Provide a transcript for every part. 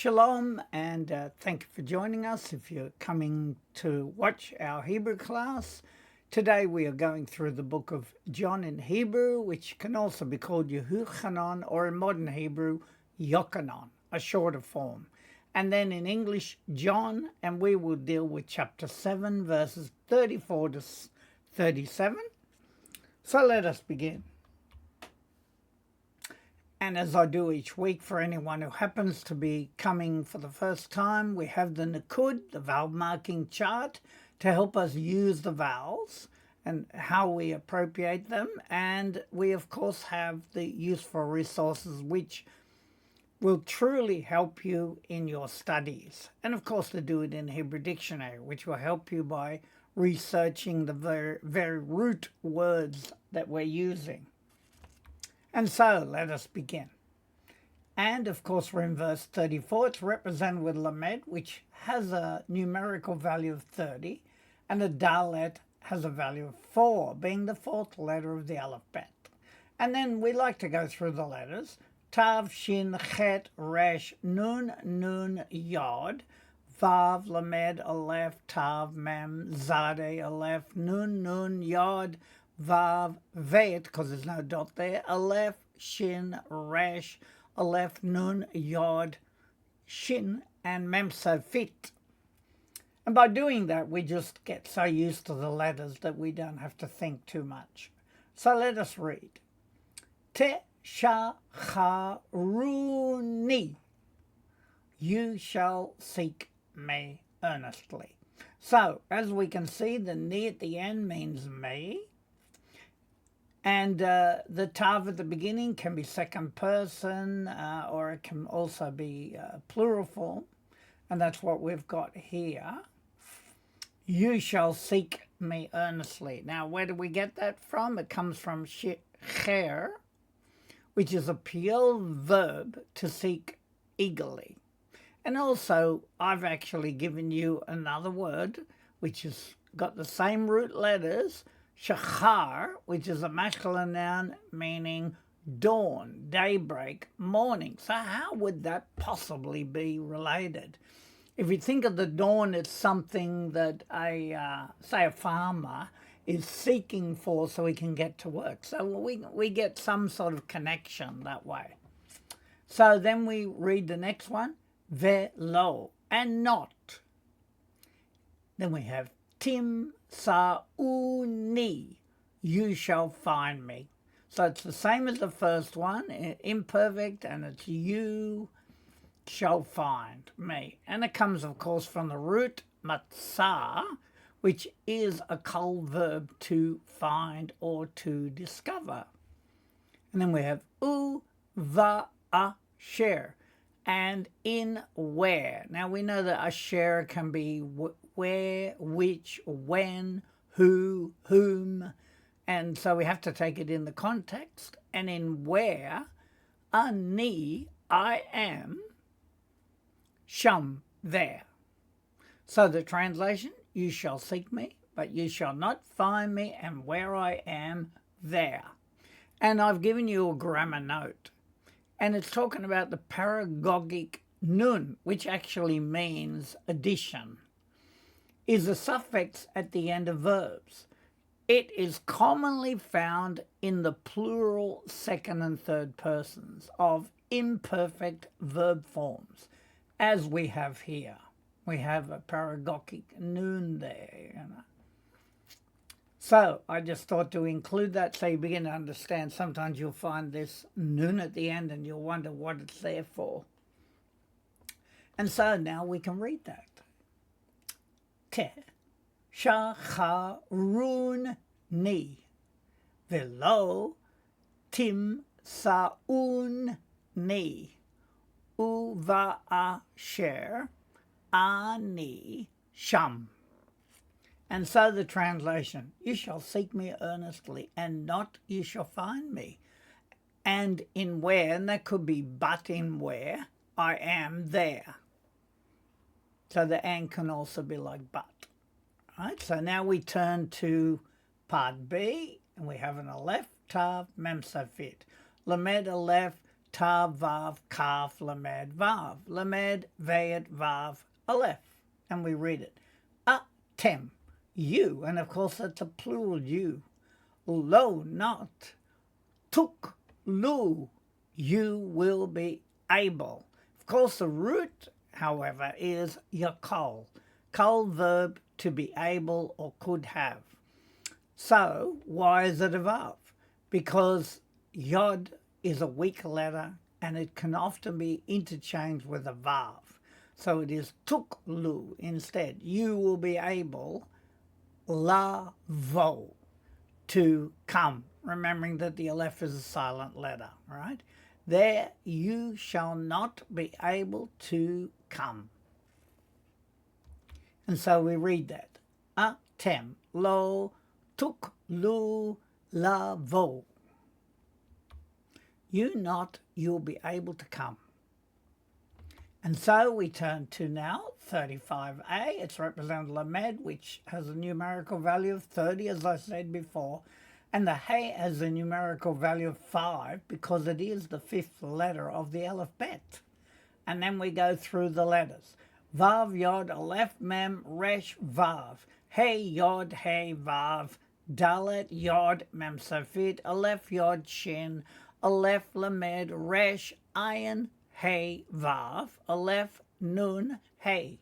Shalom, and thank you for joining us. If you're coming to watch our Hebrew class, today we are going through the book of John in Hebrew, which can also be called Yehuchanan, or in modern Hebrew, Yochanan, a shorter form. And then in English, John, and we will deal with chapter 7, verses 34 to 37. So let us begin. And as I do each week for anyone who happens to be coming for the first time, we have the Nikud, the vowel marking chart, to help us use the vowels and how we appropriate them. And we, of course, have the useful resources which will truly help you in your studies. And, of course, to do it in Hebrew Dictionary, which will help you by researching the very root words that we're using. And so, let us begin. And, of course, we're in verse 34. It's represented with Lamed, which has a numerical value of 30, and a Dalet has a value of 4, being the fourth letter of the alphabet. And then we like to go through the letters. Tav, Shin, Chet, Resh, Nun, Nun, Yod, Vav, Lamed, Aleph, Tav, Mem, Zadeh, Aleph, Nun, Nun, Yod, Vav, Vet, because there's no dot there, Aleph, Shin, Resh, Aleph, Nun, Yod, Shin, and Mem, so fit. And by doing that, we just get so used to the letters that we don't have to think too much. So let us read. Teshaharuni, you shall seek me earnestly. So, as we can see, the ni at the end means me. And the tav at the beginning can be second person, or it can also be plural form. And that's what we've got here. You shall seek me earnestly. Now, where do we get that from? It comes from cher, which is a pure verb to seek eagerly. And also, I've actually given you another word, which has got the same root letters, shachar, which is a masculine noun meaning dawn, daybreak, morning. So how would that possibly be related? If you think of the dawn, it's something that say a farmer is seeking for so he can get to work. So we get some sort of connection that way. So then we read the next one, velo, and not. Then we have tim sauni, you shall find me. So it's the same as the first one, imperfect, and it's you shall find me. And it comes, of course, from the root matzah, which is a kol verb to find or to discover. And then we have uva-asher, and in where. Now we know that asher can be where, which, when, who, whom, and so we have to take it in the context. And in where, ani, I am, sham, there. So the translation, you shall seek me, but you shall not find me, and where I am, there. And I've given you a grammar note. And it's talking about the paragogic nun, which actually means addition, is a suffix at the end of verbs. It is commonly found in the plural second and third persons of imperfect verb forms, as we have here. We have a paragogic nun there, So I just thought to include that so you begin to understand. Sometimes you'll find this nun at the end and you'll wonder what it's there for. And so now we can read that. Te shacharun ni velo tim saun ni uva asher ani sham. And so the translation, you shall seek me earnestly, and not you shall find me. And in where, and that could be but in where, I am there. So the and can also be like but. Right, so now we turn to part B, and we have an Aleph, Tav, Mem, Safit. Lamed, Aleph, Tav, Vav, Kaf, Lamed, Vav. Lamed, Vayet, Vav, Aleph. And we read it. Atem, you. And of course that's a plural you. Lo, not. Tuk, lu, you will be able. Of course the root, however, is yakol. Kol, verb to be able or could have. So why is it a vav? Because yod is a weak letter and it can often be interchanged with a vav. So it is tuklu instead. You will be able, la vo, to come. Remembering that the aleph is a silent letter, right? There you shall not be able to come. And so we read that. Atem lo tuklu la vo. You not, you'll be able to come. And so we turn to now 35a. It's represented Lamed, which has a numerical value of 30, as I said before. And the He has a numerical value of 5 because it is the fifth letter of the alphabet. And then we go through the letters. Vav, Yod, Aleph, Mem, Resh, Vav. He, Yod, He, Vav. Dalet, Yod, Mem, Safit, Aleph, Yod, Shin, Aleph, Lamed, Resh, Ayin, He, Vav, Aleph, Nun, He.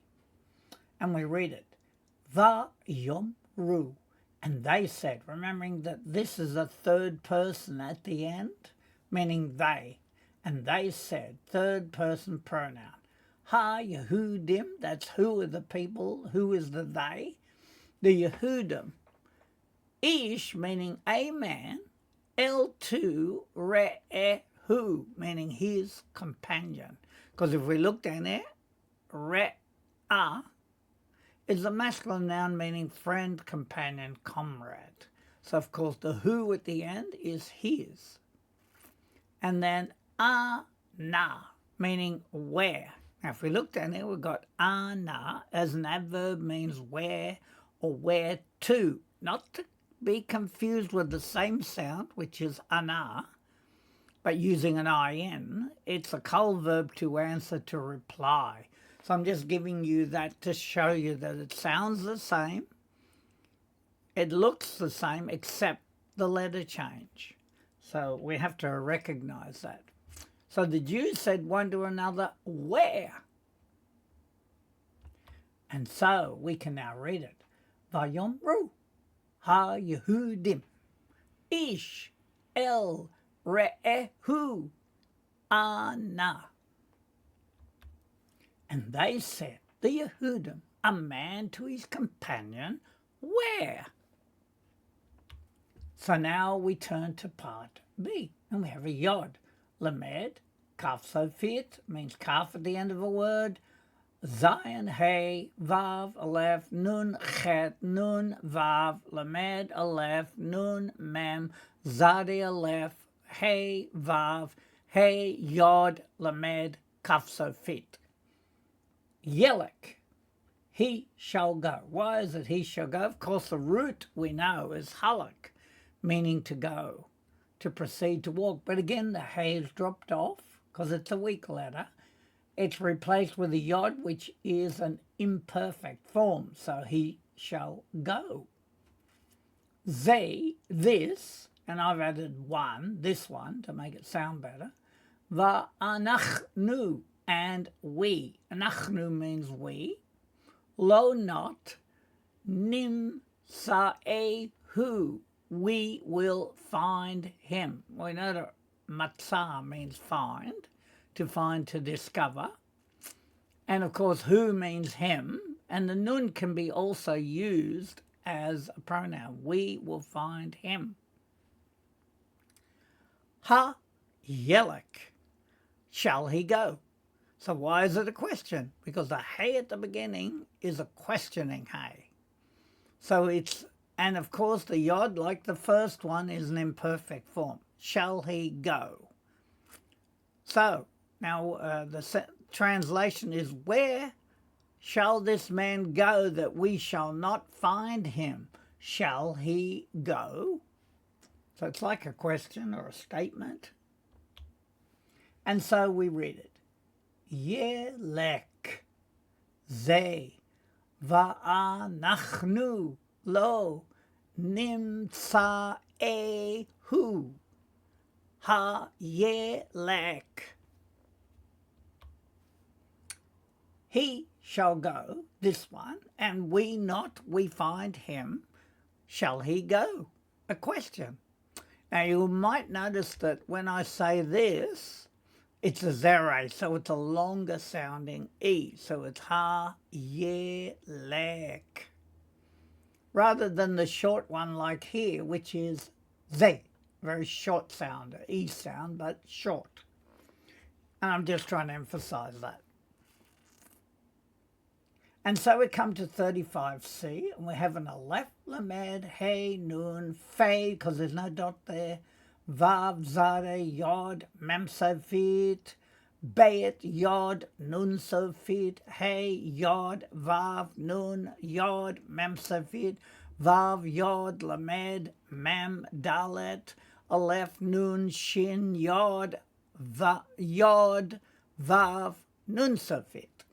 And we read it. Va, Yom, Ru. And they said, remembering that this is a third person at the end, meaning they. And they said, third person pronoun. Ha, Yehudim, that's who are the people, who is the they. The Yehudim. Ish, meaning a man. L2, Re'ehu, meaning his companion. Because if we look down there, Re'ah is a masculine noun meaning friend, companion, comrade. So, of course, the who at the end is his. And then ana, meaning where. Now, if we look down there, we've got ana as an adverb means where or where to. Not to be confused with the same sound, which is ana, but using an in. It's a kol verb to answer, to reply. So I'm just giving you that to show you that it sounds the same, it looks the same, except the letter change. So we have to recognize that. So the Jews said one to another, where? And so we can now read it. Vayomru, ha Yehudim, ish el re'ehu ana. And they said, the Yehudim, a man to his companion, where? So now we turn to part B, and we have a yod. Lamed, kaf sofit, means kaf at the end of a word. Zayin, hey, vav, aleph, nun, chet, nun, vav, lamed, aleph, nun, mem, zadi, aleph, hey, vav, hey, yod, lamed, kaf sofit. Yelek, he shall go. Why is it he shall go? Of course, the root we know is halak, meaning to go, to proceed to walk. But again, the hey is dropped off because it's a weak letter. It's replaced with a yod, which is an imperfect form. So he shall go. Ze, this, and I've added one, this one, to make it sound better. Va anachnu, and we. Anachnu means we. Lo, not. Nim sa'ehu, we will find him. We know that matzah means find, to find, to discover. And of course, who means him. And the nun can be also used as a pronoun. We will find him. Ha yelek, shall he go? So why is it a question? Because the hey at the beginning is a questioning hey. So it's, and of course the yod, like the first one, is an imperfect form. Shall he go? So now the translation is, where shall this man go that we shall not find him? Shall he go? So it's like a question or a statement. And so we read it. Yelek ze va'anachnu lo nimtsaehu ha-yelek. He shall go, this one, and we find him. Shall he go? A question. Now you might notice that when I say this, it's a zere, so it's a longer sounding E, so it's ha-yelek. Rather than the short one like here, which is ze, very short sound, E sound, but short. And I'm just trying to emphasize that. And so we come to 35C, and we have an aleph, lamed, hey, nun, fe, because there's no dot there, vav, zare, yod, mem, sofit, bet, yod, nun, sofit, hey, yod, vav, nun, yod, mem, sofit, vav, yod, lamed, mem, dalet, aleph, nun, shin, yod, yod, vav, nun, sofit.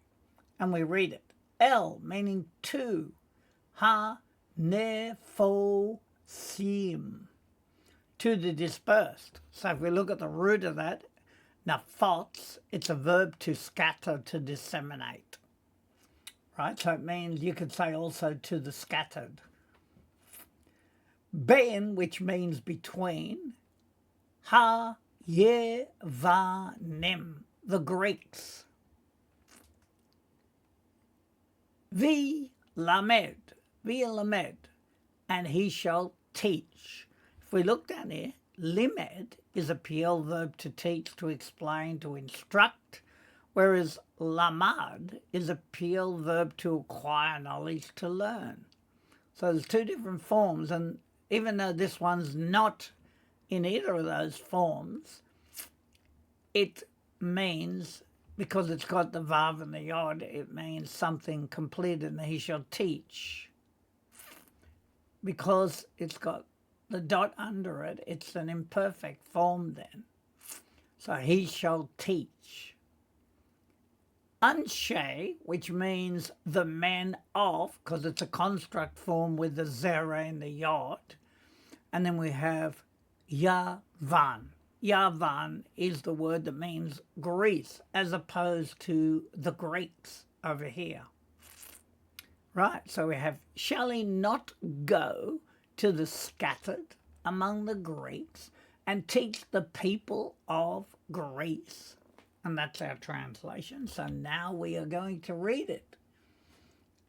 And we read it. El, meaning two. Ha, nephosim. To the dispersed. So if we look at the root of that, naphots, it's a verb to scatter, to disseminate. Right? So it means you could say also to the scattered. Ben, which means between. Ha, yevanim, the Greeks. Lamed, and he shall teach. If we look down here, limed is a PL verb to teach, to explain, to instruct, whereas lamad is a PL verb to acquire knowledge, to learn. So there's two different forms, and even though this one's not in either of those forms, it means, because it's got the vav and the yod, it means something completed, and he shall teach. Because it's got the dot under it, it's an imperfect form then. So he shall teach. Anshe, which means the men of, because it's a construct form with the zere and the yod. And then we have Yavan. Yavan is the word that means Greece, as opposed to the Greeks over here. Right, so we have, shall he not go to the scattered among the Greeks and teach the people of Greece? And that's our translation. So now we are going to read it.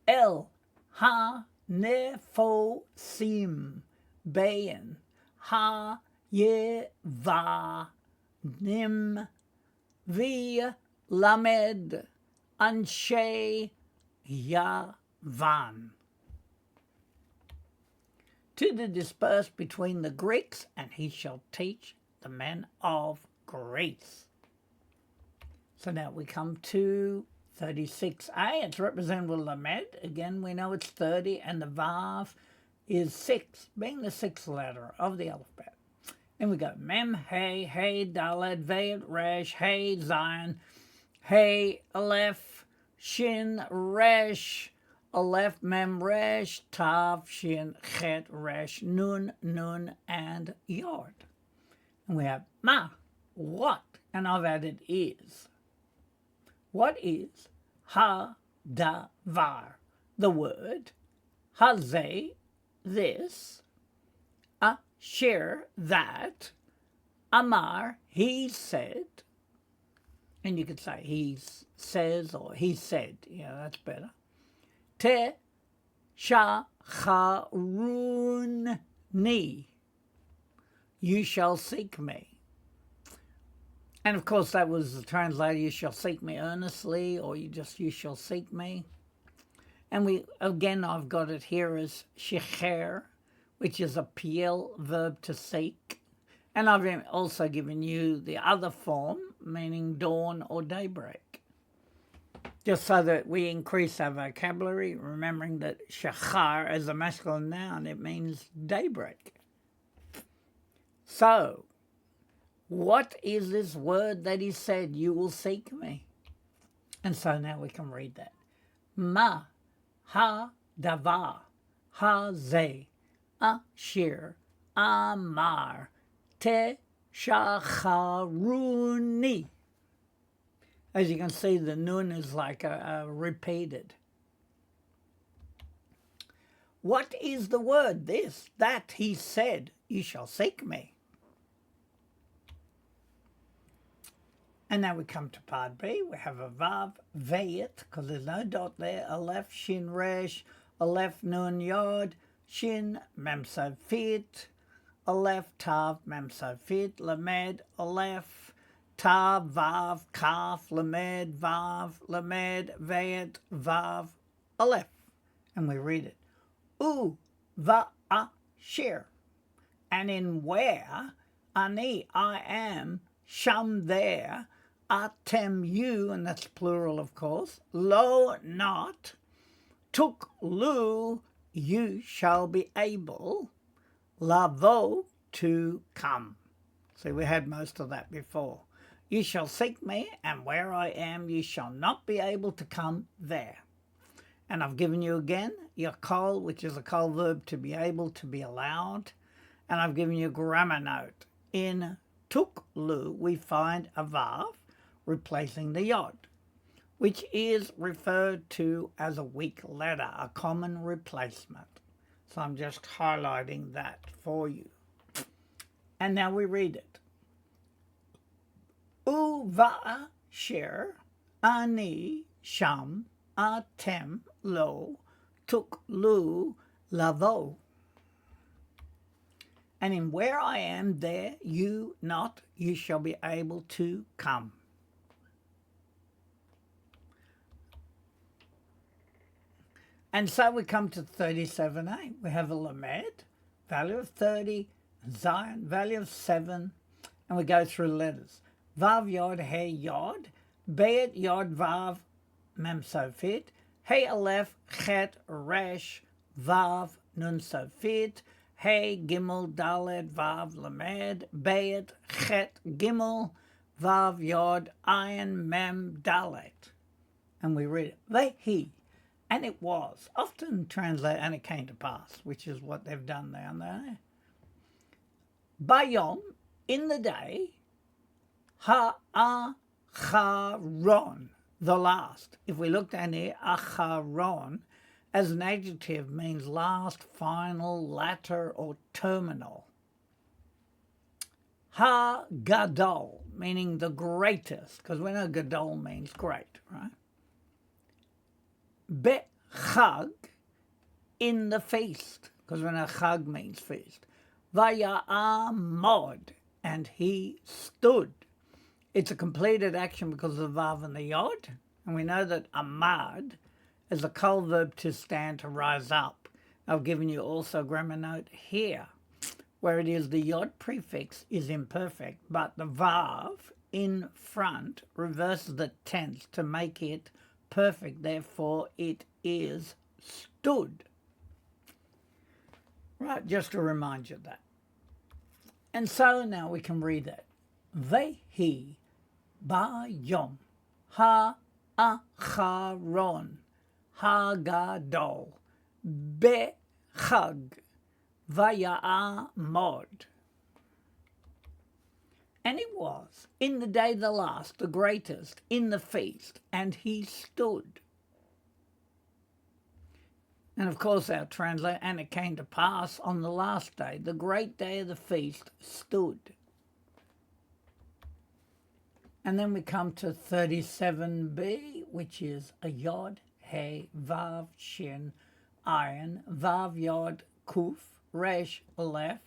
El ha-nephosim bein ha Yevanim vi lamed anshe Yavan. To the dispersed between the Greeks, and he shall teach the men of Greece. So now we come to 36a. It's represented with lamed. Again, we know it's 30, and the vav is 6, being the sixth letter of the alphabet. And we go mem, hey, dalet, veit, resh, hey, zion, hey, aleph, shin, resh, aleph, mem, resh, tav, shin, chet, resh, nun, and yod. And we have ma, what? And I've added is. What is ha-davar? The word, hazeh, this, share that, amar, he said, and you could say he says or he said, that's better. Te shacharuni, you shall seek me. And of course that was translated, you shall seek me earnestly, or you shall seek me. And I've got it here as shecher, which is a PL verb to seek. And I've also given you the other form, meaning dawn or daybreak. Just so that we increase our vocabulary, remembering that shachar as a masculine noun, it means daybreak. So, What is this word that he said, you will seek me? And so now we can read that. Ma ha davar ha ze ashir amar te shacharuni. As you can see, the nun is like a repeated. What is the word, this, that he said, you shall seek me? And now we come to part B. We have a vav, veyet, because there's no dot there, aleph, shin, resh, aleph, nun, yod, shin, mem, fit, aleph, tav, mem, fit, lamed, aleph, tav, vav, kaf, lamed, vav, lamed, veyet, vav, aleph. And we read it. U, va, shir. And in where, ani, I am, sham, there, atem, you, and that's plural, of course, lo, not, tuk, lu, you shall be able, lavo, to come. See, we had most of that before. You shall seek me, and where I am, you shall not be able to come there. And I've given you again your kol, which is a kol verb, to be able, to be allowed. And I've given you a grammar note. In tuklu, we find a vav replacing the yod, which is referred to as a weak letter, a common replacement. So I'm just highlighting that for you. And now we read it. Uva shir ani sham atem lo tuklu lavo. And in where I am, there you not, you shall be able to come. And so we come to 37a. We have a lamed, value of 30, Zion, value of 7, and we go through letters. Vav yod, hey yod, bet yod vav, mem sofit, hey aleph, chet, resh, vav, nun sofit, hey gimel, dalet, vav, lamed, bet, chet, gimel, vav yod, ayin, mem, dalet. And we read it, vehi. And it was, often translated, and it came to pass, which is what they've done down there. Bayom, in the day, ha'acharon, the last. If we look down here, acharon, as an adjective, means last, final, latter, or terminal. Ha-gadol, meaning the greatest, because we know gadol means great, right? Be-chag, in the feast, because we know chag means feast. Vaya'amod, and he stood. It's a completed action because of the vav and the yod, and we know that amad is a kol verb to stand, to rise up. I've given you also a grammar note here, where it is the yod prefix is imperfect, but the vav in front reverses the tense to make it perfect, therefore it is stood. Right, just to remind you of that. And so now we can read it. Vehi bayom ha'acharon hagadol bechag vaya'amod. And it was in the day the last, the greatest, in the feast, and he stood. And of course our translation, and it came to pass on the last day, the great day of the feast, stood. And then we come to 37b, which is a yod, hey, vav, shin, ayin, vav, yod, kuf, resh, aleph,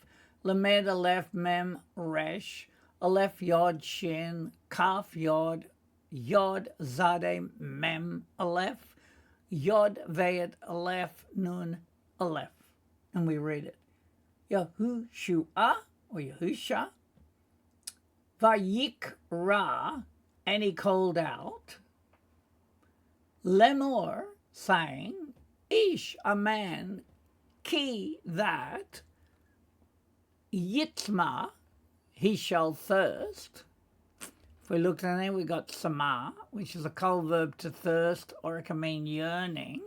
lamed, aleph, mem, resh, aleph, yod, shin, kaf, yod, yod, zade, mem, aleph, yod, veyet, aleph, nun, aleph. And we read it. Yahushua, or Yahusha, vayikra, and he called out, lemor, saying, ish, a man, ki, that, yitzma, he shall thirst. If we look at it, we got sama, which is a cold verb to thirst, or it can mean yearning.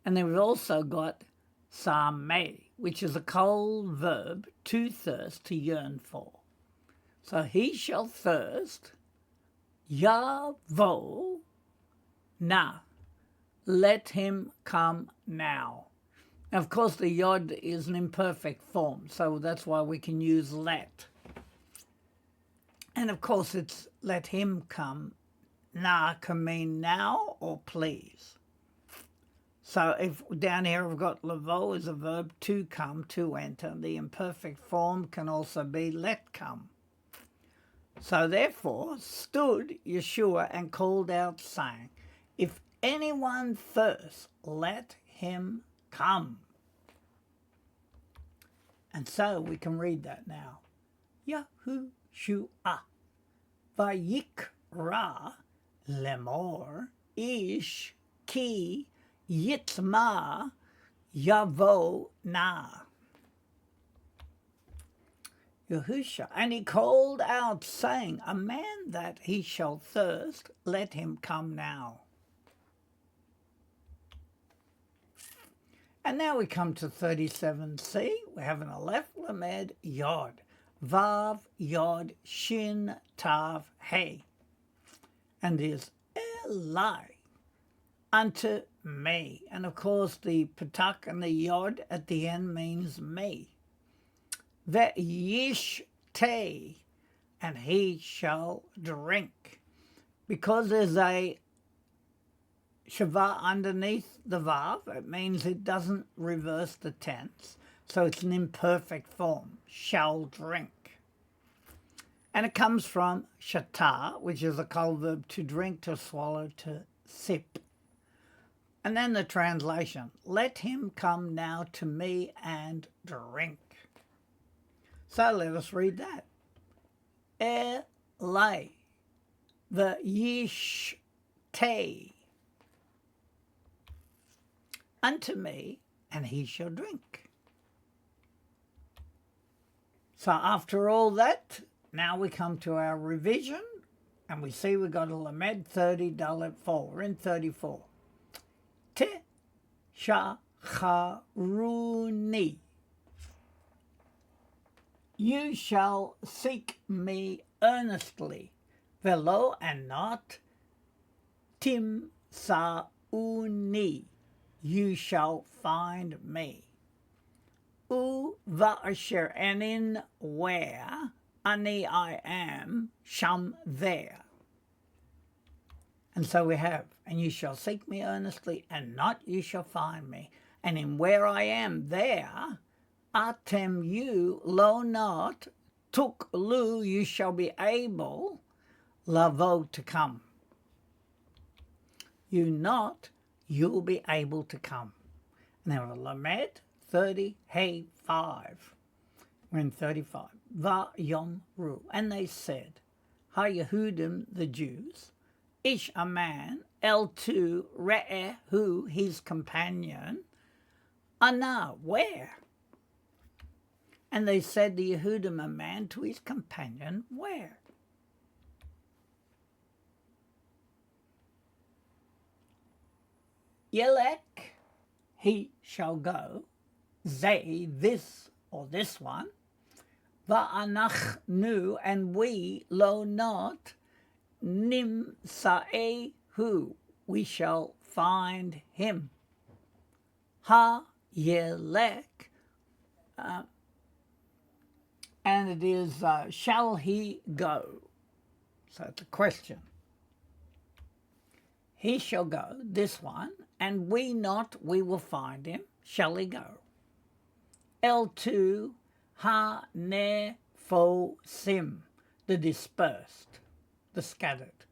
And then we've also got same, which is a cold verb to thirst, to yearn for. So he shall thirst, yavo na, let him come now. Now, of course, the yod is an imperfect form, so that's why we can use let. And of course, it's let him come. Na can mean now or please. So if down here we've got lavo is a verb to come, to enter. The imperfect form can also be let come. So therefore stood Yeshua and called out, saying, if anyone thirsts, let him come. And so we can read that now. Yahushua vayikra lemor ish ki yitma yavo na. Yahusha, and he called out, saying, a man that he shall thirst, let him come now. And now we come to 37c. We have an aleph, lamed, yod, vav, yod, shin, tav, hey. And is Eli, unto me. And of course the patak and the yod at the end means me. Ve'yish te, and he shall drink. Because there's a shava underneath the vav, it means it doesn't reverse the tense, so it's an imperfect form, shall drink. And it comes from shata, which is a cold verb to drink, to swallow, to sip. And then the translation, let him come now to me and drink. So let us read that. Eli, the yish te, unto me, and he shall drink. So after all that, now we come to our revision, and we see we got a lamed 30 dalet 4. We're in 34. Te shacharuni, you shall seek me earnestly, velo and not tim sauni, you shall find me. U va'asher, and in where ani I am, sham there. And so we have, and you shall seek me earnestly, and not you shall find me. And in where I am, there, atem you, lo not, tuk lu, you shall be able, lavo, to come. You not, you'll be able to come. Now, lamed 30, hey 5. We're in 35. Va yom ru. And they said, ha Yehudim, the Jews, ish a man, el tu re'eh, who, his companion, ana, where? And they said to Yehudim, a man, to his companion, where? Yelek, he shall go, they, this, or this one, va'anachnu, and we, lo not, nim sa'ehu, we shall find him. Ha yelek, and it is, shall he go? So it's a question. He shall go, this one, and we not, we will find him. Shall he go? L2, ha ne fo sim, the dispersed, the scattered.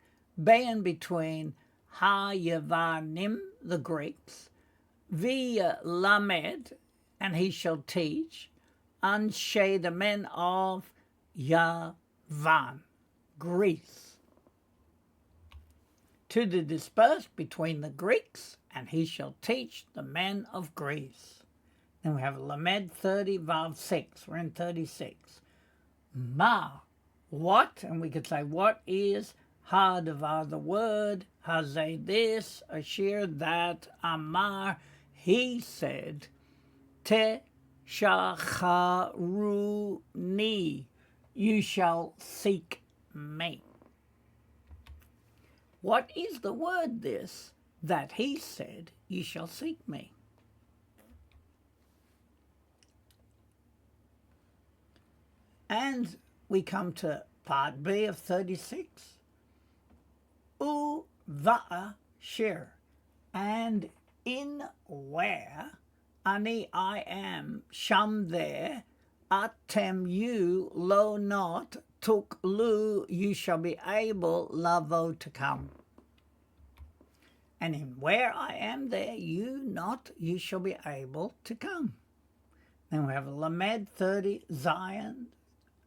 Being between ha yavanim, the Greeks, via lamed, and he shall teach, anshe, the men of Yavan, Greece. To the dispersed between the Greeks, and he shall teach the men of Greece. Then we have lamed 30, vav 6. We're in 36. Ma, what? And we could say, what is ha devar, the word, hazeh, this, ashir, that, amar, he said, te shacharuni, you shall seek me. What is the word this, that he said, you shall seek me? And we come to part B of 36. U va'a shir, and in where, ani I am, sham there, atem you, lo not, tuk lu, you shall be able, lavo to come. And in where I am there, you not, you shall be able to come. Then we have Lamed 30, Zion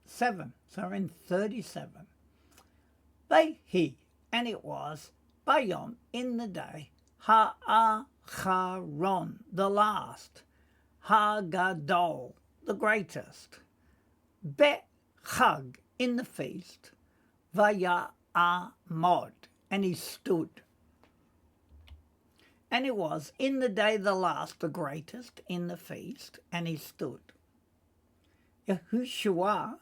7. So we're in 37. He, and it was, Bayom, in the day, Ha'acharon, the last, Hagadol, the greatest, Bechag, in the feast, Vaya'amod, and he stood. And it was in the day the last, the greatest, in the feast, and he stood. Yeshua,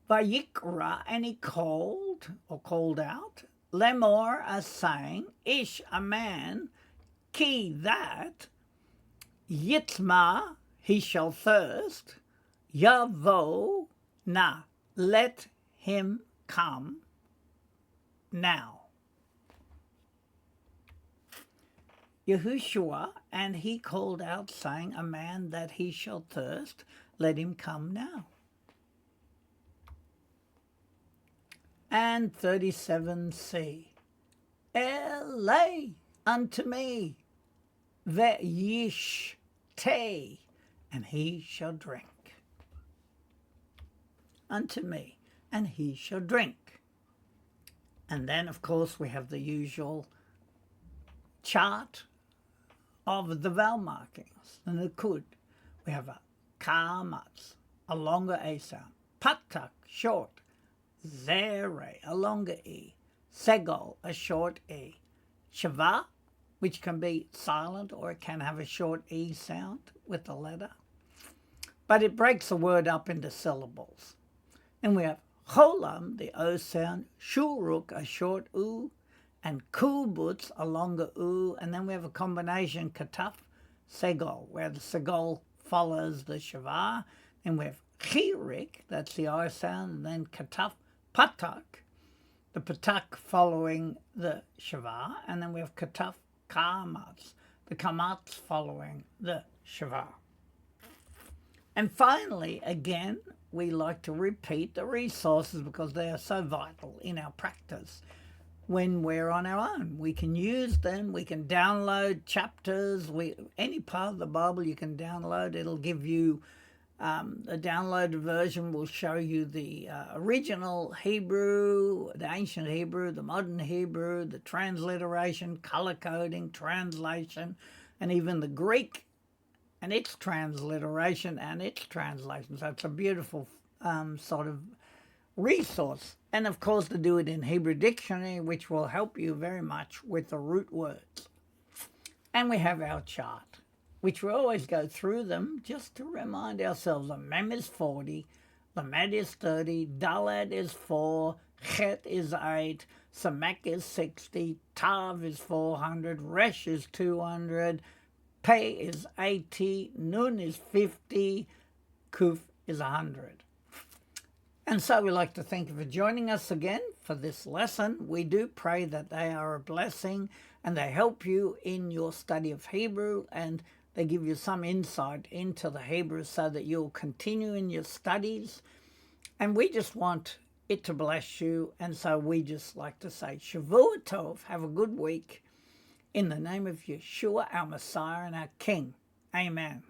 Vayikra, and he called, or called out, Lemor, as saying, Ish, a man, Ki, that, Yitzma, he shall thirst, Yavo, na, let him come now. Yahushua, and he called out, saying, a man that he shall thirst, let him come now. And 37c, Elay, unto me, ve'yish te, and he shall drink. Unto me, and he shall drink. And then, of course, we have the usual chart of the vowel markings and the kud. We have a kamatz, a longer a sound, patak, short, zere, a longer e, segol, a short e, shava, which can be silent or it can have a short e sound with the letter, but it breaks the word up into syllables. And we have cholam, the o sound, shuruk, a short u, and kubutz, a longer u, and then we have a combination kataf, segol, where the segol follows the shava, and we have chirik, that's the R sound, and then kataf, patak, the patak following the shava, and then we have kataf, kamatz, the kamatz following the shava. And finally, again, we like to repeat the resources because they are so vital in our practice. When we're on our own, we can use them. We can download chapters. Any part of the Bible you can download. It'll give you the downloaded version will show you the original Hebrew, the ancient Hebrew, the modern Hebrew, the transliteration, color coding, translation, and even the Greek and its transliteration and its translation. So it's a beautiful sort of resource. And of course to do it in Hebrew dictionary, which will help you very much with the root words. And we have our chart, which we always go through them just to remind ourselves. The Mem is 40, the Med is 30, Dalet is 4, Chet is 8, Samek is 60, Tav is 400, Resh is 200, Pei is 80, Nun is 50, Kuf is 100. And so we'd like to thank you for joining us again for this lesson. We do pray that they are a blessing and they help you in your study of Hebrew and they give you some insight into the Hebrew so that you'll continue in your studies. And we just want it to bless you. And so we just like to say, Shavua Tov, have a good week. In the name of Yeshua, our Messiah and our King. Amen.